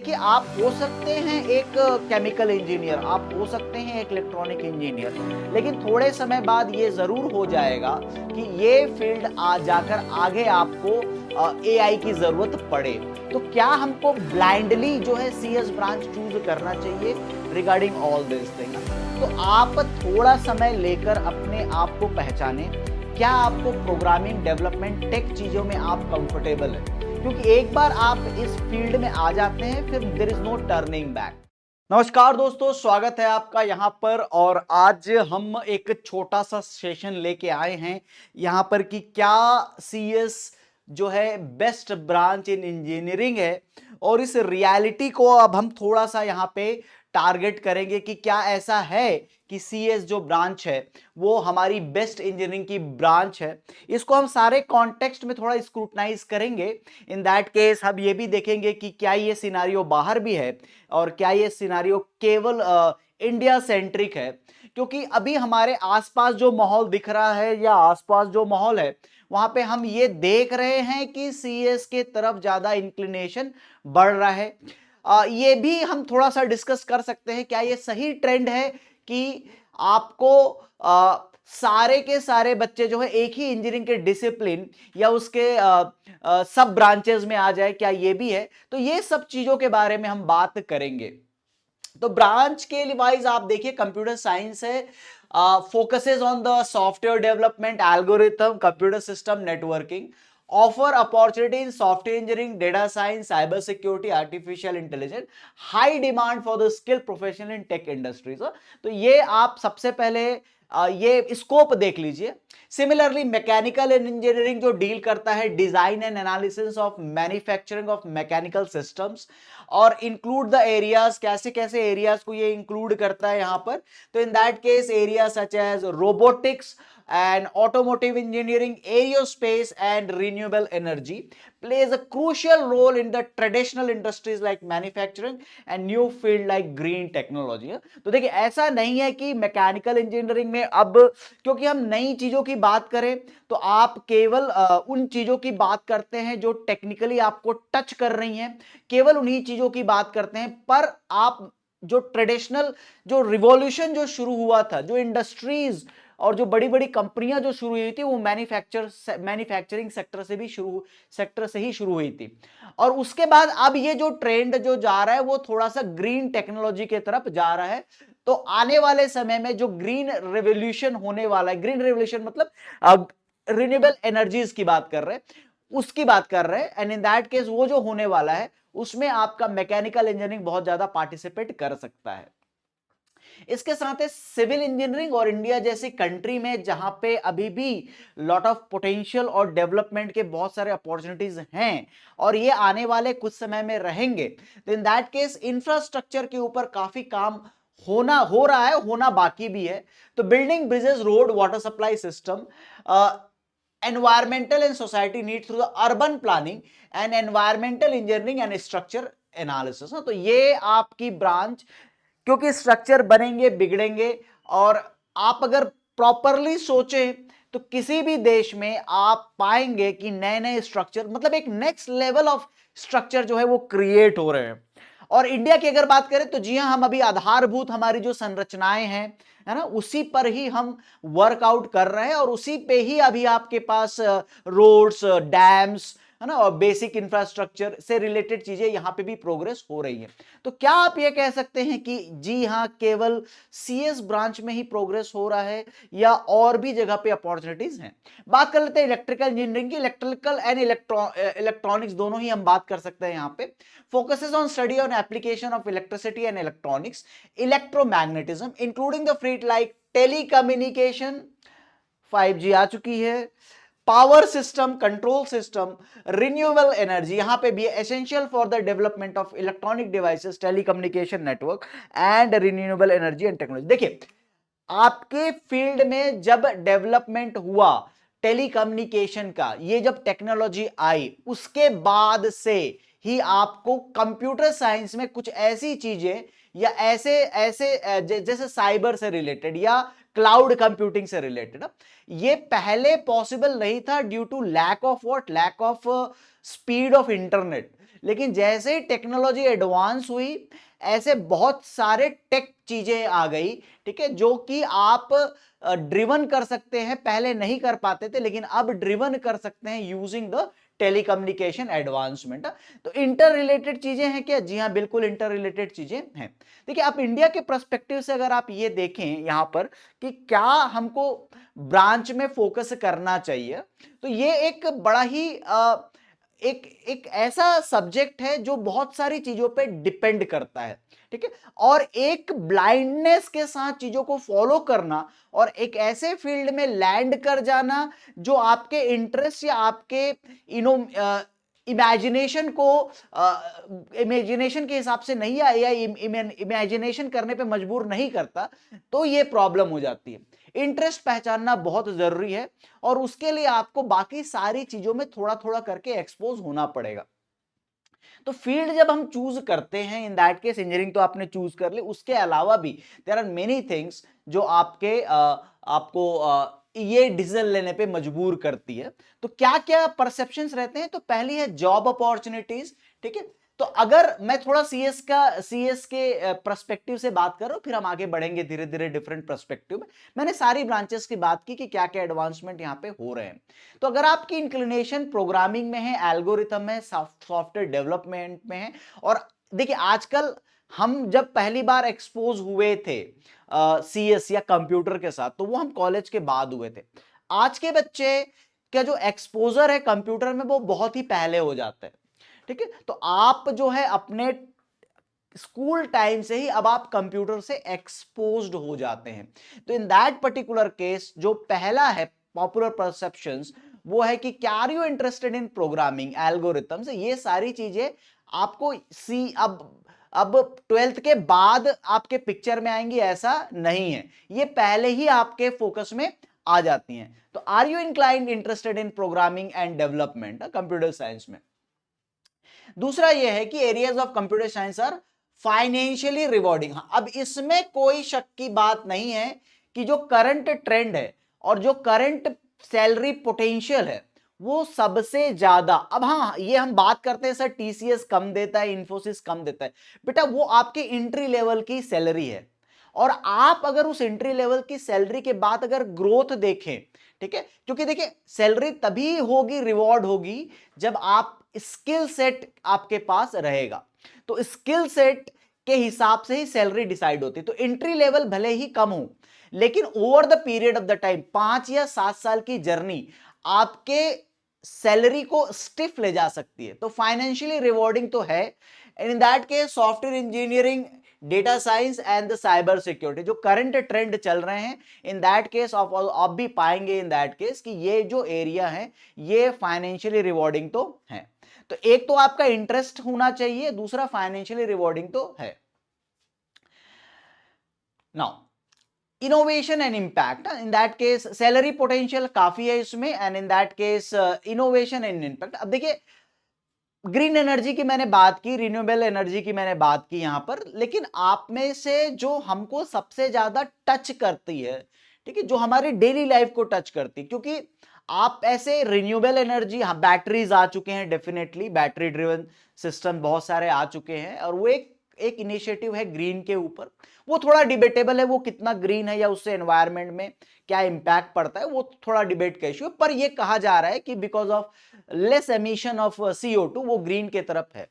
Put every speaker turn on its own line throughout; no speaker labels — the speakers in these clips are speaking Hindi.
देखिए, आप हो सकते हैं एक केमिकल इंजीनियर, आप हो सकते हैं एक इलेक्ट्रॉनिक इंजीनियर, लेकिन थोड़े समय बाद ये ज़रूर हो जाएगा कि ये फ़ील्ड आ जाकर आगे आपको एआई की ज़रूरत पड़े। तो क्या हमको ब्लाइंडली जो है सीएस ब्रांच चूज़ करना चाहिए रिगार्डिंग ऑल दिस थिंग? तो आप थोड़ा समय लेकर अपने आप को पहचानें, क्या आपको प्रोग्रामिंग, डेवलपमेंट, टेक चीज़ों में आप कंफर्टेबल हैं? क्योंकि एक बार आप इस फील्ड में आ जाते हैं फिर there is no turning back. नमस्कार दोस्तों, स्वागत है आपका यहाँ पर। और आज हम एक छोटा सा सेशन लेके आए हैं यहाँ पर कि क्या सीएस जो है बेस्ट ब्रांच इन इंजीनियरिंग है, और इस रियलिटी को अब हम थोड़ा सा यहाँ पे टारगेट करेंगे कि क्या ऐसा है कि सीएस जो ब्रांच है वो हमारी बेस्ट इंजीनियरिंग की ब्रांच है। इसको हम सारे कॉन्टेक्स्ट में थोड़ा स्क्रूटनाइज करेंगे। इन दैट केस हम ये भी देखेंगे कि क्या ये सिनारियो बाहर भी है और क्या ये सिनारियो केवल इंडिया सेंट्रिक है। क्योंकि अभी हमारे आसपास जो माहौल दिख रहा है या आसपास जो माहौल है वहां पे हम ये देख रहे हैं कि सीएस के तरफ ज्यादा इंक्लिनेशन बढ़ रहा है। ये भी हम थोड़ा सा डिस्कस कर सकते हैं, क्या ये सही ट्रेंड है कि आपको सारे के सारे बच्चे जो है एक ही इंजीनियरिंग के डिसिप्लिन या उसके सब ब्रांचेस में आ जाए, क्या ये भी है? तो ये सब चीजों के बारे में हम बात करेंगे। तो ब्रांच के वाइज आप देखिए, कंप्यूटर साइंस है, focuses on the software development, algorithm, computer system, networking, offer opportunity in software engineering, data science, cyber security, artificial intelligence, high demand for the skill professional in tech industries. तो ये आप सबसे पहले ये स्कोप देख लीजिए। सिमिलरली मैकेनिकल इंजीनियरिंग जो डील करता है design and analysis of manufacturing of mechanical systems, और इंक्लूड द एरियाज, कैसे कैसे एरियाज को ये इंक्लूड करता है यहां पर। तो in that case area such as robotics and automotive engineering, aerospace and renewable energy plays a crucial role in the traditional industries like manufacturing and new field like green technology। तो देखिए, ऐसा नहीं है कि मैकेनिकल इंजीनियरिंग में अब क्योंकि हम नई चीजों की बात करें तो आप केवल उन चीजों की बात करते हैं जो टेक्निकली आपको टच कर रही हैं, केवल उन्हीं चीजों की बात करते हैं। पर आप जो ट्रेडिशनल जो रिवॉल्यूशन जो शुरू हुआ था, जो इंडस्ट्रीज और जो बड़ी बड़ी कंपनियां जो शुरू हुई थी, वो मैन्युफैक्चरिंग सेक्टर से ही शुरू हुई थी। और उसके बाद अब ये जो ट्रेंड जो जा रहा है वो थोड़ा सा ग्रीन टेक्नोलॉजी के तरफ जा रहा है। तो आने वाले समय में जो ग्रीन रेवोल्यूशन होने वाला है, ग्रीन रेवोल्यूशन मतलब रिन्यूएबल एनर्जीज की बात कर रहे हैं, उसकी बात कर रहे हैं। एंड इन दैट केस वो जो होने वाला है उसमें आपका मैकेनिकल इंजीनियरिंग बहुत ज्यादा पार्टिसिपेट कर सकता है। इसके साथ सिविल इंजीनियरिंग और इंडिया जैसी कंट्री में जहां पे अभी भी लॉट ऑफ पोटेंशियल और डेवलपमेंट के बहुत सारे अपॉर्चुनिटीज हैं और ये आने वाले कुछ समय में रहेंगे, तो इन दैट केस इंफ्रास्ट्रक्चर के ऊपर काफी काम हो रहा है, होना बाकी भी है। तो building bridges, road, water supply system, environmental and society need through the urban planning and environmental engineering and structure analysis। तो ये आपकी ब्रांच, क्योंकि स्ट्रक्चर बनेंगे बिगड़ेंगे, और आप अगर प्रॉपरली सोचें तो किसी भी देश में आप पाएंगे कि नए नए स्ट्रक्चर, मतलब एक नेक्स्ट लेवल ऑफ स्ट्रक्चर जो है वो क्रिएट हो रहे हैं। और इंडिया की अगर बात करें तो जी हाँ, हम अभी आधारभूत हमारी जो संरचनाएं हैं, है ना, उसी पर ही हम वर्कआउट कर रहे हैं और उसी पे ही अभी आपके पास रोड्स, डैम्स, है ना, और बेसिक इंफ्रास्ट्रक्चर से रिलेटेड चीजें यहां पे भी प्रोग्रेस हो रही है। तो क्या आप ये कह सकते हैं कि जी हाँ, केवल सीएस ब्रांच में ही प्रोग्रेस हो रहा है या और भी जगह पे अपॉर्चुनिटीज हैं? बात कर लेते हैं इलेक्ट्रिकल इंजीनियरिंग की। इलेक्ट्रिकल एंड इलेक्ट्रॉनिक्स दोनों ही हम बात कर सकते हैं यहाँ पे। Focuses on study on application of electricity and electronics, electromagnetism, including the field like telecommunication, 5G आ चुकी है, power system, control system, renewable energy, यहां पे भी essential for the development of electronic devices, telecommunication network and renewable energy and technology. देखिए, आपके फील्ड में जब डेवलपमेंट हुआ टेलीकम्युनिकेशन का, ये जब टेक्नोलॉजी आई उसके बाद से ही आपको कंप्यूटर साइंस में कुछ ऐसी चीजें या ऐसे ऐसे जैसे साइबर से रिलेटेड या क्लाउड कंप्यूटिंग से रिलेटेड, ये पहले पॉसिबल नहीं था due to lack of what, lack of speed of internet. लेकिन जैसे ही टेक्नोलॉजी एडवांस हुई, ऐसे बहुत सारे टेक चीजें आ गई, ठीक है, जो कि आप ड्रिवन कर सकते हैं, पहले नहीं कर पाते थे लेकिन अब ड्रिवन कर सकते हैं यूजिंग द टेलीकम्युनिकेशन एडवांसमेंट। तो इंटर रिलेटेड चीजें हैं क्या? जी हाँ, बिल्कुल इंटर रिलेटेड चीजें हैं। देखिए, आप इंडिया के पर्सपेक्टिव से अगर आप ये देखें यहां पर कि क्या हमको ब्रांच में फोकस करना चाहिए, तो ये एक बड़ा ही एक एक ऐसा सब्जेक्ट है जो बहुत सारी चीजों पे डिपेंड करता है, ठीक है, और एक ब्लाइंडनेस के साथ चीजों को फॉलो करना और एक ऐसे फील्ड में लैंड कर जाना जो आपके इंटरेस्ट या आपके इनो इमेजिनेशन को इमेजिनेशन के हिसाब से नहीं या इमेजिनेशन करने पे मजबूर नहीं करता, तो ये प्रॉब्लम हो जाती है। इंटरेस्ट पहचानना बहुत जरूरी है और उसके लिए आपको बाकी सारी चीजों में थोड़ा थोड़ा करके एक्सपोज होना पड़ेगा। तो फील्ड जब हम चूज करते हैं, इन दैट केस इंजीनियरिंग तो आपने चूज कर ली, उसके अलावा भी देयर आर मेनी थिंग्स जो आपको ये डिसीजन लेने पे मजबूर करती है। तो क्या क्या परसेप्शंस रहते हैं? तो पहली है जॉब अपॉर्चुनिटीज, ठीक है। तो अगर मैं थोड़ा सीएस के पर्सपेक्टिव से बात कर रहा हूं, फिर हम आगे बढ़ेंगे धीरे धीरे डिफरेंट पर्सपेक्टिव में। मैंने सारी ब्रांचेस की बात की कि क्या क्या एडवांसमेंट यहां पे हो रहे हैं। तो अगर आपकी इंक्लिनेशन प्रोग्रामिंग में है, एल्गोरिथम है, सॉफ्टवेयर डेवलपमेंट में है, और देखिए आजकल हम जब पहली बार एक्सपोज हुए थे सीएस या कंप्यूटर के साथ, तो वो हम कॉलेज के बाद हुए थे। आज के बच्चे का जो एक्सपोजर है कंप्यूटर में वो बहुत ही पहले हो जाता है, ठीक है। तो आप जो है अपने स्कूल टाइम से ही अब आप कंप्यूटर से एक्सपोज्ड हो जाते हैं। तो इन दैट पर्टिकुलर केस जो पहला है पॉपुलर परसेप्शंस, वो है कि क्या are you interested in programming, algorithms, ये सारी चीजें आपको सी अब 12th के बाद आपके पिक्चर में आएंगी, ऐसा नहीं है, ये पहले ही आपके फोकस में आ जाती हैं। तो are you inclined interested in programming and development computer science में। दूसरा यह है कि areas of computer science are financially rewarding. अब इसमें कोई शक की बात नहीं है कि जो करंट ट्रेंड है और जो करंट सैलरी पोटेंशियल है वो सबसे ज्यादा, अब हाँ ये हम बात करते हैं सर टीसीएस कम देता है, इंफोसिस कम देता है, बेटा वो आपके एंट्री लेवल की सैलरी है। और आप अगर उस एंट्री लेवल की सैलरी के बाद अगर ग्रोथ देखें, ठीक है, क्योंकि देखिए सैलरी तभी होगी, रिवॉर्ड होगी जब आप स्किल सेट आपके पास रहेगा। तो स्किल सेट के हिसाब से ही सैलरी डिसाइड होती है। तो एंट्री लेवल भले ही कम हो, लेकिन over the period of the time 5 या 7 साल की जर्नी आपके सैलरी को स्टिफ ले जा सकती है। तो फाइनेंशियली रिवॉर्डिंग तो है। In that case software engineering, data science and the cyber security जो करंट ट्रेंड चल रहे हैं, इन दैट केस आप भी पाएंगे इन दैट केस कि ये जो एरिया है ये फाइनेंशियली रिवॉर्डिंग तो है। तो एक तो आपका इंटरेस्ट होना चाहिए, दूसरा फाइनेंशियली रिवॉर्डिंग तो है। Now innovation and impact, in that case salary potential काफी है इसमें, and in that case innovation and impact. अब देखिए ग्रीन एनर्जी की मैंने बात की, रिन्यूएबल एनर्जी की मैंने बात की यहां पर, लेकिन आप में से जो हमको सबसे ज्यादा टच करती है, ठीक है, जो हमारी डेली लाइफ को टच करती है, क्योंकि आप ऐसे रिन्यूएबल एनर्जी, हाँ बैटरीज आ चुके हैं, डेफिनेटली बैटरी ड्रिवन सिस्टम बहुत सारे आ चुके हैं, और वो एक इनिशिएटिव है ग्रीन के ऊपर। वो थोड़ा डिबेटेबल है वो कितना ग्रीन है या उससे एनवायरनमेंट में क्या इंपैक्ट पड़ता है, वो थोड़ा डिबेट का इश्यू है, पर ये कहा जा रहा है कि because of less emission of CO2 वो ग्रीन के तरफ है।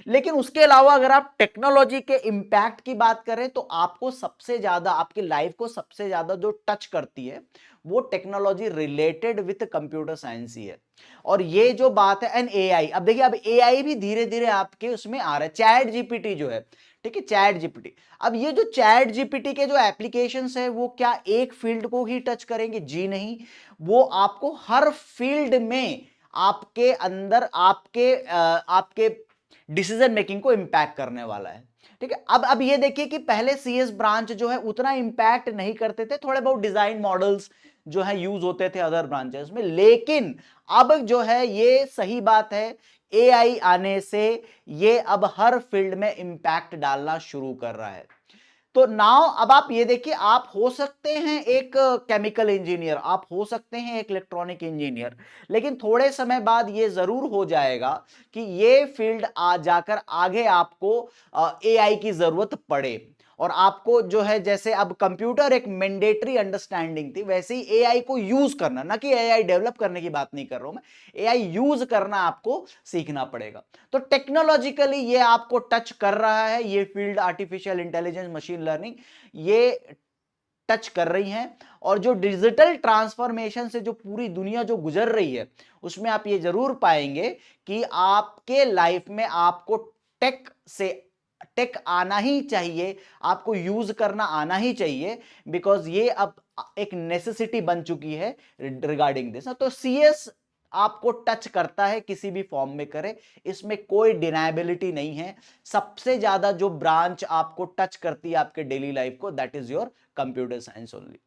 लेकिन उसके अलावा अगर आप टेक्नोलॉजी के इंपैक्ट की बात करें तो आपको सबसे ज्यादा, आपकी लाइफ को सबसे ज्यादा जो टच करती है वो technology related with computer science ही है। और ये जो बात है एंड AI, अब देखिए अब AI भी धीरे धीरे आपके उसमें आ रहा है। चैट जीपीटी जो है, ठीक है, चैट जीपीटी, अब ये जो चैट जीपीटी के जो एप्लीकेशंस है वो क्या एक फील्ड को ही टच करेंगे? जी नहीं, वो आपको हर फील्ड में आपके अंदर आपके डिसीजन मेकिंग को इंपैक्ट करने वाला है, ठीक है। अब ये देखिए कि पहले CS ब्रांच जो है उतना इंपैक्ट नहीं करते थे, थोड़े बहुत डिजाइन मॉडल्स जो है यूज होते थे अदर ब्रांचेस में, लेकिन अब जो है ये सही बात है, AI आने से ये अब हर फील्ड में इंपैक्ट डालना शुरू कर रहा है। तो नाउ अब आप ये देखिए, आप हो सकते हैं एक केमिकल इंजीनियर, आप हो सकते हैं एक इलेक्ट्रॉनिक इंजीनियर, लेकिन थोड़े समय बाद ये जरूर हो जाएगा कि ये फील्ड आ जाकर आगे आपको एआई की जरूरत पड़े, और आपको जो है, जैसे अब कंप्यूटर एक मैंडेटरी अंडरस्टैंडिंग थी, वैसे ही एआई को यूज करना, ना कि एआई डेवलप करने की बात नहीं कर रहा हूं मैं, एआई यूज करना आपको सीखना पड़ेगा। तो टेक्नोलॉजिकली ये आपको टच कर रहा है, ये field artificial intelligence, machine learning, ये टच कर रही हैं। और जो डिजिटल ट्रांसफॉर्मेशन से जो पूरी दुनिया जो गुजर रही है, उसमें आप ये जरूर पाएंगे कि आपके लाइफ में आपको टेक आना ही चाहिए, आपको यूज करना आना ही चाहिए, बिकॉज ये अब एक नेसेसिटी बन चुकी है रिगार्डिंग दिस। तो सीएस आपको टच करता है, किसी भी फॉर्म में करे, इसमें कोई डिनायबिलिटी नहीं है। सबसे ज्यादा जो ब्रांच आपको टच करती है आपके डेली लाइफ को, that is your computer science only,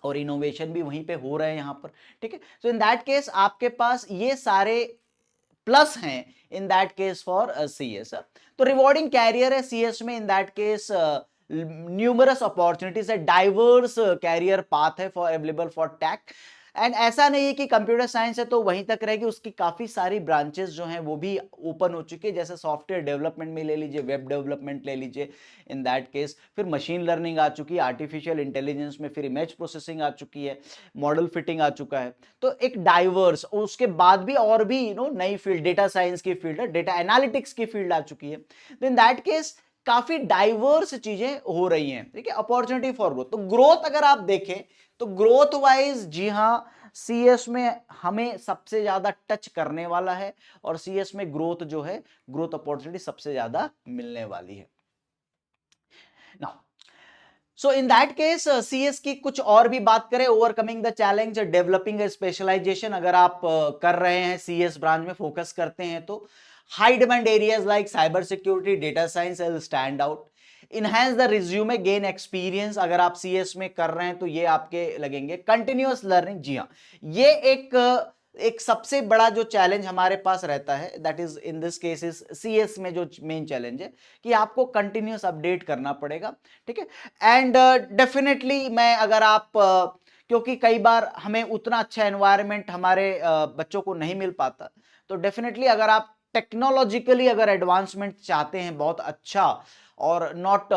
और इनोवेशन भी वहीं पे हो रहे हैं यहां पर। ठीक है, सो इन दैट केस आपके पास ये सारे प्लस हैं in that case for CS. तो रिवॉर्डिंग कैरियर है सीएस में, in that case numerous opportunities है, डाइवर्स कैरियर पाथ है for available for tech. And ऐसा नहीं है कि कंप्यूटर साइंस है तो वहीं तक रहेगी, उसकी काफी सारी ब्रांचेस जो हैं वो भी ओपन हो चुकी है, जैसे सॉफ्टवेयर डेवलपमेंट में ले लीजिए, वेब डेवलपमेंट ले लीजिए, इन दैट केस फिर मशीन लर्निंग आ चुकी है, आर्टिफिशियल इंटेलिजेंस में फिर इमेज प्रोसेसिंग आ चुकी है, मॉडल फिटिंग आ चुका है। तो एक डाइवर्स, और उसके बाद भी और भी नई फील्ड, डेटा साइंस की फील्ड है, डेटा एनालिटिक्स की फील्ड आ चुकी है। तो इन दैट केस काफी डाइवर्स चीजें हो रही हैं। ठीक है, अपॉर्चुनिटी फॉर ग्रोथ। तो ग्रोथ अगर आप देखें तो ग्रोथ वाइज, जी हां, सीएस में हमें सबसे ज्यादा टच करने वाला है, और सीएस में ग्रोथ जो है, ग्रोथ अपॉर्चुनिटी सबसे ज्यादा मिलने वाली है। Now so in that case CS की कुछ और भी बात करें, overcoming the challenge developing specialisation, अगर आप कर रहे हैं सीएस ब्रांच में फोकस करते हैं तो high demand areas like cyber security, data science will stand out. Enhance the resume, gain experience, अगर आप सीएस में कर रहे हैं तो ये आपके लगेंगे। कंटिन्यूअस लर्निंग, जी हाँ, ये एक सबसे बड़ा जो चैलेंज हमारे पास रहता है, that is in this cases CS में जो मेन चैलेंज है कि आपको कंटिन्यूअस अपडेट करना पड़ेगा। ठीक है, एंड डेफिनेटली मैं अगर आप क्योंकि कई बार हमें उतना अच्छा एनवायरनमेंट हमारे बच्चों को नहीं मिल पाता, तो डेफिनेटली अगर आप टेक्नोलॉजिकली अगर एडवांसमेंट चाहते हैं बहुत अच्छा, और not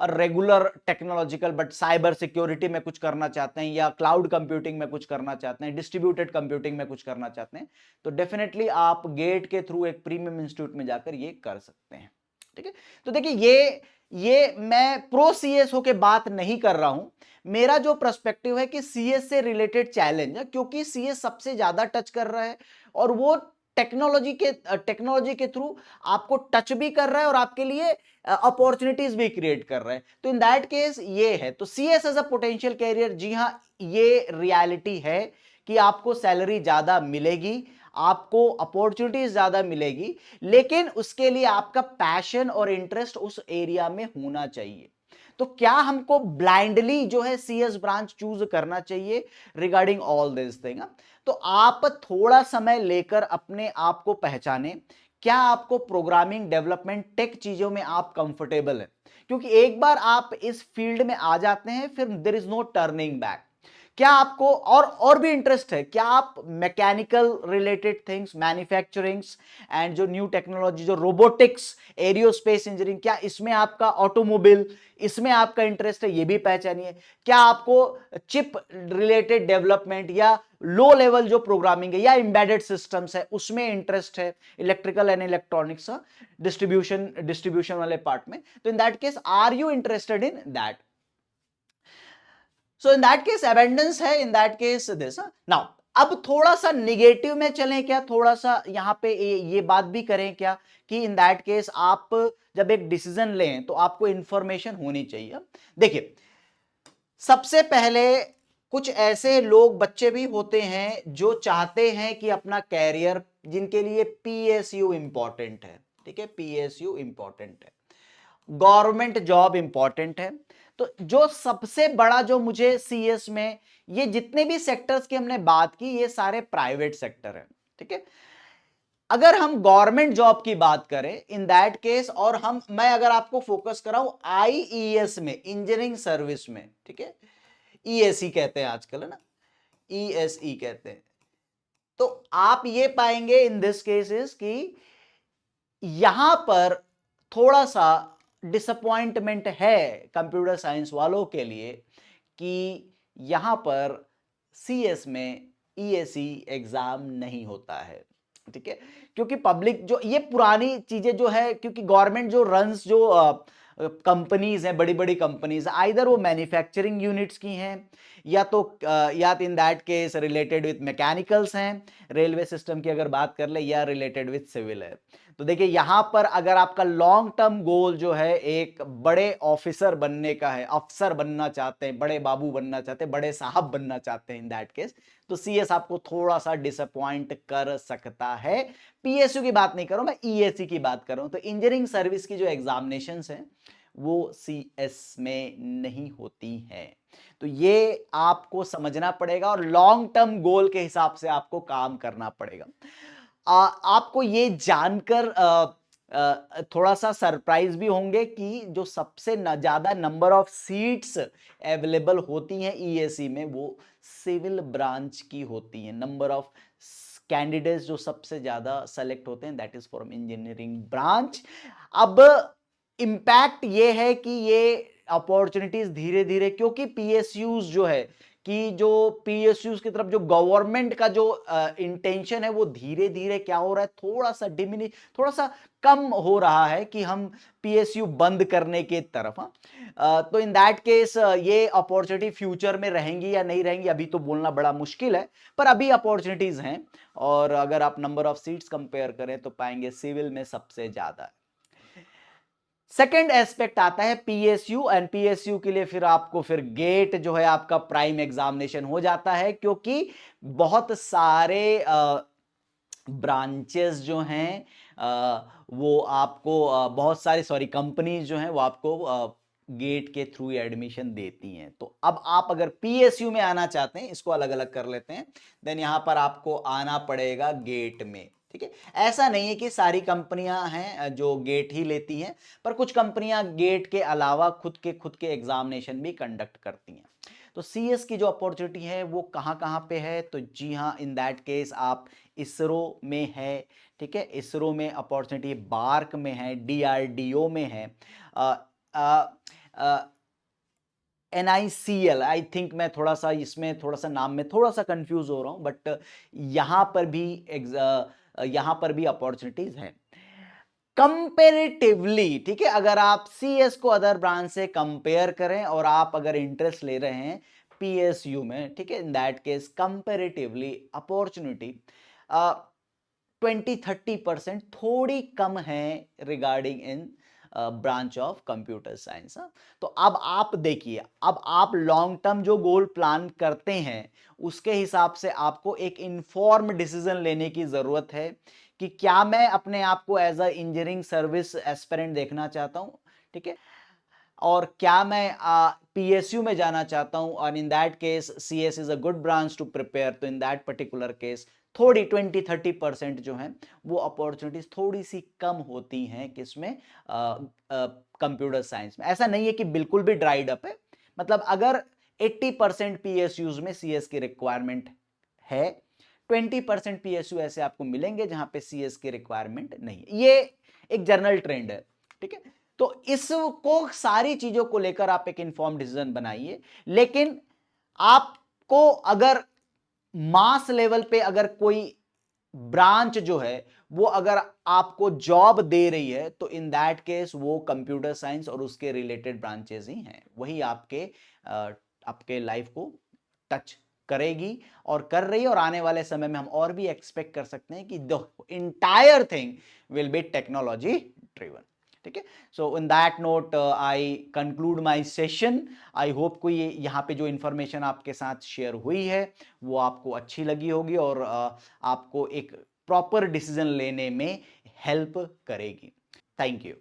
regular technological but cyber security में कुछ करना चाहते हैं, या क्लाउड कंप्यूटिंग में कुछ करना चाहते हैं, डिस्ट्रीब्यूटेड कंप्यूटिंग में कुछ करना चाहते हैं, तो डेफिनेटली आप गेट के थ्रू एक प्रीमियम इंस्टीट्यूट में जाकर ये कर सकते हैं। ठीक है, तो देखिए ये मैं प्रो सीएस होके बात नहीं कर रहा हूं, मेरा जो पर्सपेक्टिव है कि सीएस से रिलेटेड चैलेंज है, क्योंकि सीएस सबसे ज्यादा टच कर रहा है, और वो टेक्नोलॉजी के थ्रू आपको टच भी कर रहा है, और आपके लिए अपॉर्चुनिटीज भी क्रिएट कर रहा है। तो इन दैट केस ये है, तो CS as a potential career, जी हां, ये रियलिटी है कि आपको सैलरी ज्यादा मिलेगी, आपको अपॉर्चुनिटीज ज्यादा मिलेगी, लेकिन उसके लिए आपका पैशन और इंटरेस्ट उस एरिया में होना चाहिए। तो क्या हमको ब्लाइंडली जो है सीएस ब्रांच चूज करना चाहिए रिगार्डिंग ऑल दिस थिंग? तो आप थोड़ा समय लेकर अपने आप को पहचाने, क्या आपको प्रोग्रामिंग, डेवलपमेंट, टेक चीजों में आप कंफर्टेबल है? क्योंकि एक बार आप इस फील्ड में आ जाते हैं, फिर there is no turning back. क्या आपको और भी इंटरेस्ट है? क्या आप mechanical related things, manufacturings, and जो न्यू टेक्नोलॉजी, जो रोबोटिक्स, एरियोस्पेस इंजीनियरिंग, क्या इसमें आपका, ऑटोमोबाइल, इसमें आपका इंटरेस्ट है? ये भी पहचानिए। क्या आपको चिप रिलेटेड डेवलपमेंट, या लो लेवल जो प्रोग्रामिंग है, या एम्बेडेड सिस्टम्स है, उसमें इंटरेस्ट है, इलेक्ट्रिकल एंड इलेक्ट्रॉनिक्स, डिस्ट्रीब्यूशन वाले पार्ट में? तो in that case are you interested in that? So in that case abundance है, in that case this. Now अब थोड़ा सा निगेटिव में चलें क्या, थोड़ा सा यहां पे ये बात भी करें क्या कि इन दैट केस आप जब एक डिसीजन लें तो आपको इंफॉर्मेशन होनी चाहिए। देखिए, सबसे पहले कुछ ऐसे लोग, बच्चे भी होते हैं जो चाहते हैं कि अपना कैरियर, जिनके लिए पीएसयू इंपॉर्टेंट है। ठीक है, पीएसयू इंपॉर्टेंट है, गवर्नमेंट जॉब इंपॉर्टेंट है। तो जो सबसे बड़ा जो मुझे सीएस में, ये जितने भी सेक्टर्स की हमने बात की, ये सारे प्राइवेट सेक्टर है। ठीक है, अगर हम गवर्नमेंट जॉब की बात करें इन दैट केस, और मैं अगर आपको फोकस कराऊं आईईएस में, इंजीनियरिंग सर्विस में, ठीक है, ईएसई कहते हैं आजकल, है ना, ईएसई कहते हैं, तो आप ये पाएंगे इन दिस केसेस कि यहां पर थोड़ा सा डिसअपॉइंटमेंट है कंप्यूटर साइंस वालों के लिए कि यहां पर सीएस में ईएसई एग्जाम नहीं होता है, ठीक है, क्योंकि पब्लिक जो ये पुरानी चीजें जो है, क्योंकि गवर्नमेंट जो रन्स जो कंपनीज हैं, बड़ी बड़ी कंपनीज, आइदर वो मैन्युफैक्चरिंग यूनिट्स की हैं, या तो या इन that case related with mechanicals हैं, रेलवे सिस्टम की अगर बात कर ले, या रिलेटेड विथ सिविल है। तो देखिए यहां पर अगर आपका लॉन्ग टर्म गोल जो है एक बड़े ऑफिसर बनने का है, अफसर बनना चाहते हैं, बड़े बाबू बनना चाहते हैं, बड़े साहब बनना चाहते हैं इन दैट केस, तो सीएस आपको थोड़ा सा डिसअपॉइंट कर सकता है। पीएसयू की बात नहीं कर रहा हूं मैं, ईएससी की बात कर रहा हूं। तो इंजीनियरिंग सर्विस की जो एग्जामिनेशंस हैं वो सीएस में नहीं होती हैं। तो ये आपको समझना पड़ेगा और लॉन्ग टर्म गोल के हिसाब से आपको काम करना पड़ेगा। आपको ये जानकर थोड़ा सा सरप्राइज भी होंगे कि जो सबसे ज्यादा नंबर ऑफ सीट्स अवेलेबल होती हैं ईएससी में वो सिविल ब्रांच की होती हैं। नंबर ऑफ कैंडिडेट्स जो सबसे ज्यादा सेलेक्ट होते हैं that is from engineering branch. अब इंपैक्ट ये है कि ये अपॉर्चुनिटीज धीरे धीरे, क्योंकि पीएसयूज जो है कि जो पीएसयूज की तरफ जो गवर्नमेंट का जो इंटेंशन है वो धीरे धीरे क्या हो रहा है, थोड़ा सा डिमिनिश, थोड़ा सा कम हो रहा है कि हम पीएसयू बंद करने के तरफ। तो इन दैट केस ये अपॉर्चुनिटी फ्यूचर में रहेंगी या नहीं रहेंगी अभी तो बोलना बड़ा मुश्किल है, पर अभी अपॉर्चुनिटीज हैं। और अगर आप नंबर ऑफ सीट्स कंपेयर करें तो पाएंगे सिविल में सबसे ज्यादा है। सेकेंड एस्पेक्ट आता है पीएसयू, एंड पीएसयू के लिए फिर आपको फिर गेट जो है आपका प्राइम एग्जामिनेशन हो जाता है, क्योंकि बहुत सारे ब्रांचेस जो हैं वो आपको बहुत सारी कंपनीज जो हैं वो आपको गेट के थ्रू एडमिशन देती हैं। तो अब आप अगर पीएसयू में आना चाहते हैं, इसको अलग अलग कर लेते हैं, देन यहां पर आपको आना पड़ेगा गेट में, ठीक है। ऐसा नहीं है कि सारी कंपनियां हैं जो गेट ही लेती हैं, पर कुछ कंपनियां गेट के अलावा खुद के एग्जामिनेशन भी कंडक्ट करती हैं। तो सीएस की जो अपॉर्चुनिटी है वो कहां कहां पे है, तो जी हां, इन दैट केस आप इसरो में है, ठीक है, इसरो में अपॉर्चुनिटी, बार्क में है, डीआरडीओ में है, NICL, आई थिंक मैं थोड़ा सा इसमें थोड़ा सा नाम में थोड़ा सा कंफ्यूज हो रहा हूं, बट यहां पर भी अपॉर्चुनिटीज है कंपेरेटिवली, ठीक है। अगर आप सीएस को अदर ब्रांच से कंपेयर करें और आप अगर इंटरेस्ट ले रहे हैं पीएसयू में, ठीक है, in that case comparatively opportunity 20-30% थोड़ी कम है regarding in branch of computer science. तो अब आप देखिए, अब आप लॉन्ग टर्म जो गोल प्लान करते हैं उसके हिसाब से आपको एक इन्फॉर्म डिसीजन लेने की जरूरत है कि क्या मैं अपने आप को as a engineering service aspirant देखना चाहता हूं, ठीक है, और क्या मैं पीएसयू में जाना चाहता हूं, और in that case CS is a good branch to prepare. तो इन दैट पर्टिकुलर केस थोड़ी 20-30% जो है वो अपॉर्चुनिटीज थोड़ी सी कम होती हैं किसमें, कंप्यूटर साइंस में। ऐसा नहीं है कि बिल्कुल भी ड्राइड अप है, मतलब अगर 80% पीएसयूज में सीएस की रिक्वायरमेंट है, 20% पीएसयू ऐसे आपको मिलेंगे जहां पे सीएस की रिक्वायरमेंट नहीं है। ये एक जनरल ट्रेंड है, ठीक है। तो इसको सारी चीजों को लेकर आप एक इन्फॉर्म डिसीजन बनाइए, लेकिन आपको अगर मास लेवल पे अगर कोई ब्रांच जो है वो अगर आपको जॉब दे रही है तो इन दैट केस वो कंप्यूटर साइंस और उसके रिलेटेड ब्रांचेस ही हैं, वही आपके लाइफ को टच करेगी और कर रही है, और आने वाले समय में हम और भी एक्सपेक्ट कर सकते हैं कि the entire thing will be technology driven, ठीक है। So in that note I conclude my session. I hope कोई यहाँ पे जो इंफॉर्मेशन आपके साथ शेयर हुई है वो आपको अच्छी लगी होगी और आपको एक प्रॉपर डिसीजन लेने में हेल्प करेगी। Thank you.